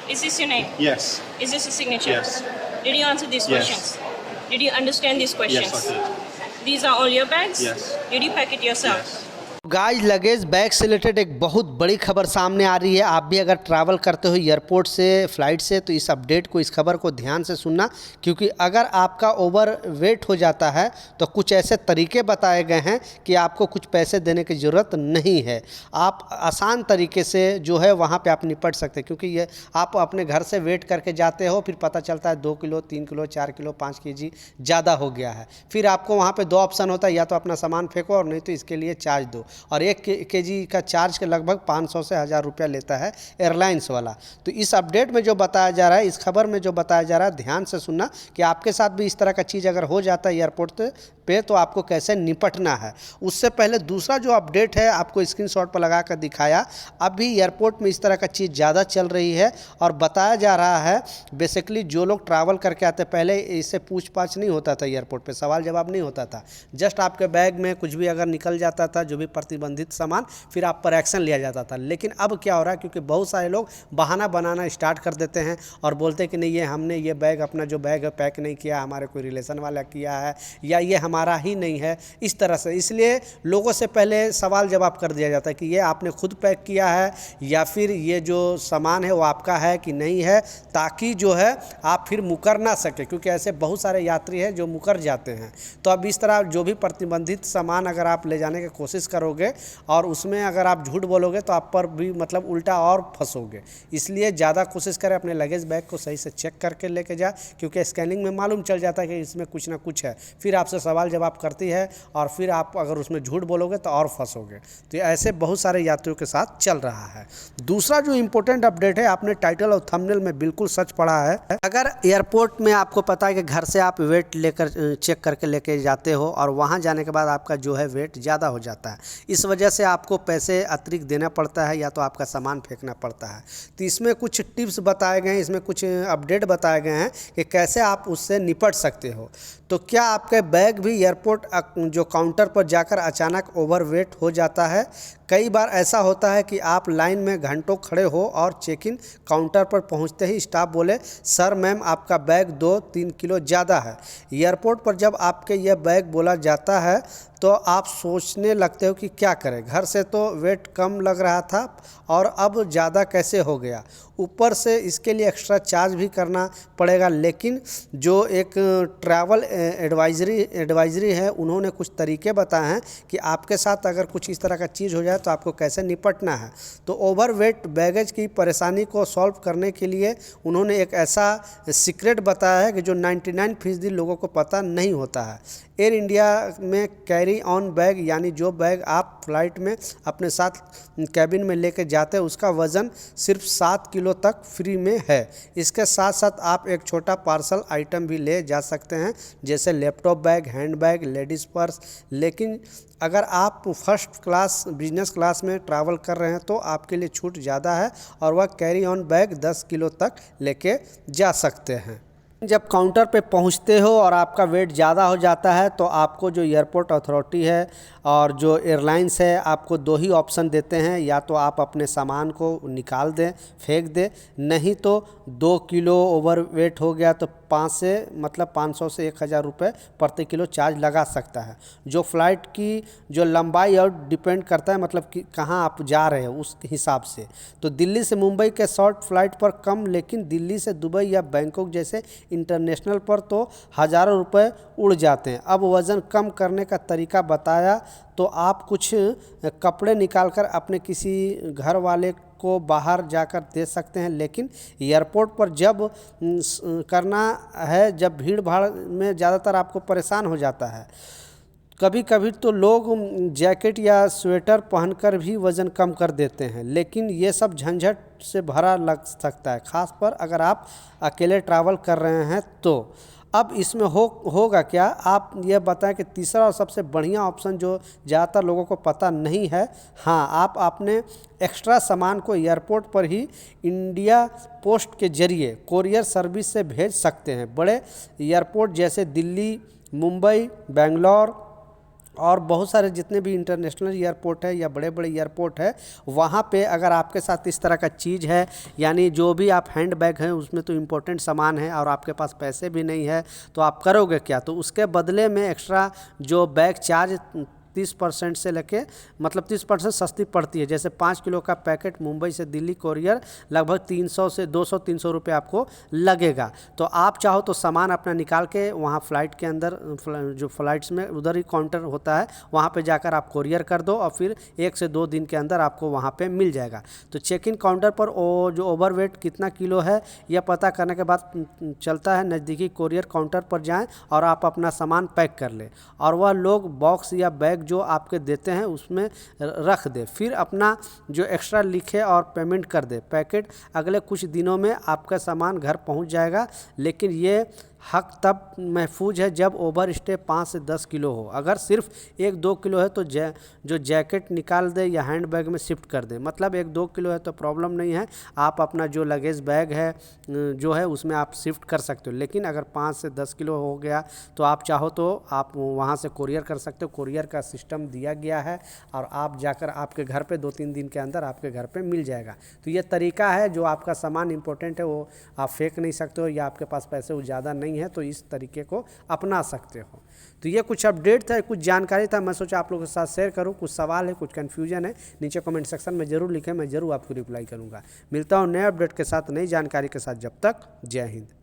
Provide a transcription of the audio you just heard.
Is this your name? Yes. Is this a signature? Yes. Did you answer these Yes. questions? Did you understand these questions? Yes, I did. These are all your bags? Yes. Did you pack it yourself? Yes. Guys, luggage bag से related एक बहुत बड़ी खबर सामने आ रही है। आप भी अगर ट्रैवल करते हो एयरपोर्ट से, फ़्लाइट से, तो इस अपडेट को, इस खबर को ध्यान से सुनना, क्योंकि अगर आपका ओवर वेट हो जाता है तो कुछ ऐसे तरीके बताए गए हैं कि आपको कुछ पैसे देने की ज़रूरत नहीं है। आप आसान तरीके से जो है वहाँ पे आप निपट सकते हैं, क्योंकि ये आप अपने घर से वेट करके जाते हो, फिर पता चलता है 2 किलो, 3 किलो, 4 किलो, 5 केजी ज़्यादा हो गया है। फिर आपको वहाँ पे 2 ऑप्शन होता है, या तो अपना सामान फेंको और नहीं तो इसके लिए चार्ज दो। और 1 केजी का चार्ज के लगभग 500 से 1000 रुपया लेता है एयरलाइंस वाला। तो इस अपडेट में जो बताया जा रहा है, इस खबर में जो बताया जा रहा है, ध्यान से सुनना कि आपके साथ भी इस तरह का चीज़ अगर हो जाता है एयरपोर्ट पे तो आपको कैसे निपटना है। उससे पहले दूसरा जो अपडेट है आपको स्क्रीनशॉट पर लगा कर दिखाया। अभी एयरपोर्ट में इस तरह का चीज़ ज़्यादा चल रही है और बताया जा रहा है बेसिकली जो लोग ट्रैवल करके आते, पहले इससे पूछ पाछ नहीं होता था एयरपोर्ट पे, सवाल जवाब नहीं होता था। जस्ट आपके बैग में कुछ भी अगर निकल जाता था, जो भी प्रतिबंधित सामान, फिर आप पर एक्शन लिया जाता था। लेकिन अब क्या हो रहा है, क्योंकि बहुत सारे लोग बहाना बनाना स्टार्ट कर देते हैं और बोलते हैं कि नहीं, ये हमने ये बैग, अपना जो बैग है पैक नहीं किया, हमारे कोई रिलेशन वाला किया है, या ये हमारा ही नहीं है, इस तरह से। इसलिए लोगों से पहले सवाल जवाब कर दिया जाता है कि ये आपने खुद पैक किया है या फिर ये जो सामान है वो आपका है कि नहीं है, ताकि जो है आप फिर मुकर ना सके, क्योंकि ऐसे बहुत सारे यात्री हैं जो मुकर जाते हैं। तो अब इस तरह जो भी प्रतिबंधित सामान अगर आप ले जाने की कोशिश करोगे और उसमें अगर आप झूठ बोलोगे तो आप पर भी मतलब उल्टा और फंसोगे। इसलिए ज़्यादा कोशिश करें अपने लगेज बैग को सही से चेक करके लेके जा, क्योंकि स्कैनिंग में मालूम चल जाता है कि इसमें कुछ ना कुछ है। फिर आपसे सवाल जवाब करती है और फिर आप अगर उसमें झूठ बोलोगे तो और फंसोगे। तो ऐसे बहुत सारे यात्रियों के साथ चल रहा है। दूसरा जो इम्पोर्टेंट अपडेट है, आपने टाइटल और थंबनेल में बिल्कुल सच पढ़ा है। अगर एयरपोर्ट में आपको पता है कि घर से आप वेट लेकर चेक करके लेके जाते हो और वहाँ जाने के बाद आपका जो है वेट ज़्यादा हो जाता है, इस वजह से आपको पैसे अतिरिक्त देना पड़ता है या तो आपका सामान फेंकना पड़ता है। तो इसमें कुछ टिप्स बताए गए हैं, इसमें कुछ अपडेट बताए गए हैं कि कैसे आप उससे निपट सकते हो। तो क्या आपके बैग भी एयरपोर्ट जो काउंटर पर जाकर अचानक ओवरवेट हो जाता है? कई बार ऐसा होता है कि आप लाइन में घंटों खड़े हो और चेक इन काउंटर पर पहुंचते ही स्टाफ बोले, सर मैम आपका बैग 2-3 किलो ज़्यादा है। एयरपोर्ट पर जब आपके यह बैग बोला जाता है तो आप सोचने लगते हो कि क्या करें, घर से तो वेट कम लग रहा था और अब ज़्यादा कैसे हो गया। ऊपर से इसके लिए एक्स्ट्रा चार्ज भी करना पड़ेगा। लेकिन जो एक ट्रैवल एडवाइजरी है, उन्होंने कुछ तरीके बताए हैं कि आपके साथ अगर कुछ इस तरह का चीज़ हो जाए तो आपको कैसे निपटना है। तो ओवरवेट बैगेज की परेशानी को सॉल्व करने के लिए उन्होंने एक ऐसा सीक्रेट बताया है कि जो 99% लोगों को पता नहीं होता है। एयर इंडिया में कैरी ऑन बैग, यानी जो बैग आप फ्लाइट में अपने साथ कैबिन में लेके जाते हैं, उसका वज़न सिर्फ 7 किलो तक फ्री में है। इसके साथ साथ आप एक छोटा पार्सल आइटम भी ले जा सकते हैं, जैसे laptop bag, hand bag, ladies purse. लेकिन अगर आप फर्स्ट क्लास, बिजनेस क्लास में ट्रैवल कर रहे हैं तो आपके लिए छूट ज़्यादा है और वह कैरी ऑन बैग 10 किलो तक लेके जा सकते हैं। जब काउंटर पे पहुंचते हो और आपका वेट ज़्यादा हो जाता है तो आपको जो एयरपोर्ट अथॉरिटी है और जो एयरलाइंस है आपको 2 ही ऑप्शन देते हैं, या तो आप अपने सामान को निकाल दें, फेंक दें, नहीं तो 2 किलो ओवर वेट हो गया तो 500 से 1000 रुपये प्रति किलो चार्ज लगा सकता है। जो फ़्लाइट की जो लंबाई और डिपेंड करता है, मतलब कि कहाँ आप जा रहे हो उस हिसाब से। तो दिल्ली से मुंबई के शॉर्ट फ्लाइट पर कम, लेकिन दिल्ली से दुबई या बैंकॉक जैसे इंटरनेशनल पर तो हज़ारों रुपए उड़ जाते हैं। अब वज़न कम करने का तरीका बताया तो आप कुछ कपड़े निकालकर अपने किसी घर वाले को बाहर जाकर दे सकते हैं। लेकिन एयरपोर्ट पर जब करना है, जब भीड़ भाड़ में ज़्यादातर आपको परेशान हो जाता है। कभी कभी तो लोग जैकेट या स्वेटर पहनकर भी वज़न कम कर देते हैं, लेकिन ये सब झंझट से भरा लग सकता है, ख़ास पर अगर आप अकेले ट्रैवल कर रहे हैं तो। अब इसमें होगा क्या, आप ये बताएं कि तीसरा और सबसे बढ़िया ऑप्शन जो ज़्यादातर लोगों को पता नहीं है, हाँ, आप अपने एक्स्ट्रा सामान को एयरपोर्ट पर ही इंडिया पोस्ट के जरिए कोरियर सर्विस से भेज सकते हैं। बड़े एयरपोर्ट जैसे दिल्ली, मुंबई, बेंगलोर और बहुत सारे जितने भी इंटरनेशनल एयरपोर्ट है या बड़े बड़े एयरपोर्ट है, वहाँ पे अगर आपके साथ इस तरह का चीज़ है, यानी जो भी आप हैंड बैग हैं उसमें तो इम्पोर्टेंट सामान है और आपके पास पैसे भी नहीं है, तो आप करोगे क्या? तो उसके बदले में एक्स्ट्रा जो बैग चार्ज 30% से लेके मतलब 30% सस्ती पड़ती है। जैसे 5 किलो का पैकेट मुंबई से दिल्ली कोरियर लगभग 300 से 200-300 रुपये आपको लगेगा। तो आप चाहो तो सामान अपना निकाल के वहाँ फ़्लाइट के अंदर जो फ़्लाइट्स में उधर ही काउंटर होता है, वहाँ पे जाकर आप कोरियर कर दो और फिर 1 से 2 दिन के अंदर आपको वहाँ पे मिल जाएगा। तो चेक इन काउंटर पर जो ओवरवेट कितना किलो है यह पता करने के बाद चलता है नज़दीकी कोरियर काउंटर पर जाएं और आप अपना सामान पैक कर लें और वह लोग बॉक्स या बैग जो आपके देते हैं उसमें रख दे, फिर अपना जो एक्स्ट्रा लिखे और पेमेंट कर दे। पैकेट अगले कुछ दिनों में आपका सामान घर पहुंच जाएगा, लेकिन ये हक तब महफूज है जब ओवर स्टे 5 से 10 किलो हो। अगर सिर्फ 1-2 किलो है तो जो जैकेट निकाल दे या हैंड बैग में शिफ्ट कर दे। मतलब 1-2 किलो है तो प्रॉब्लम नहीं है, आप अपना जो लगेज बैग है जो है उसमें आप शिफ्ट कर सकते हो। लेकिन अगर 5 से 10 किलो हो गया तो आप चाहो तो आप वहाँ से कोरियर कर सकते हो। कोरियर का सिस्टम दिया गया है और आप जाकर आपके घर पे 2-3 दिन के अंदर आपके घर पे मिल जाएगा। तो ये तरीका है, जो आपका सामान इंपॉर्टेंट है वो आप फेंक नहीं सकते हो या आपके पास पैसे वो ज़्यादा नहीं है तो इस तरीके को अपना सकते हो। तो ये कुछ अपडेट था, कुछ जानकारी था, मैं सोचा आप लोगों के साथ शेयर करूं। कुछ सवाल है, कुछ कन्फ्यूजन है, नीचे कमेंट सेक्शन में ज़रूर लिखें, मैं ज़रूर आपको रिप्लाई करूंगा। मिलता हूं नए अपडेट के साथ, नई जानकारी के साथ। जब तक जय हिंद।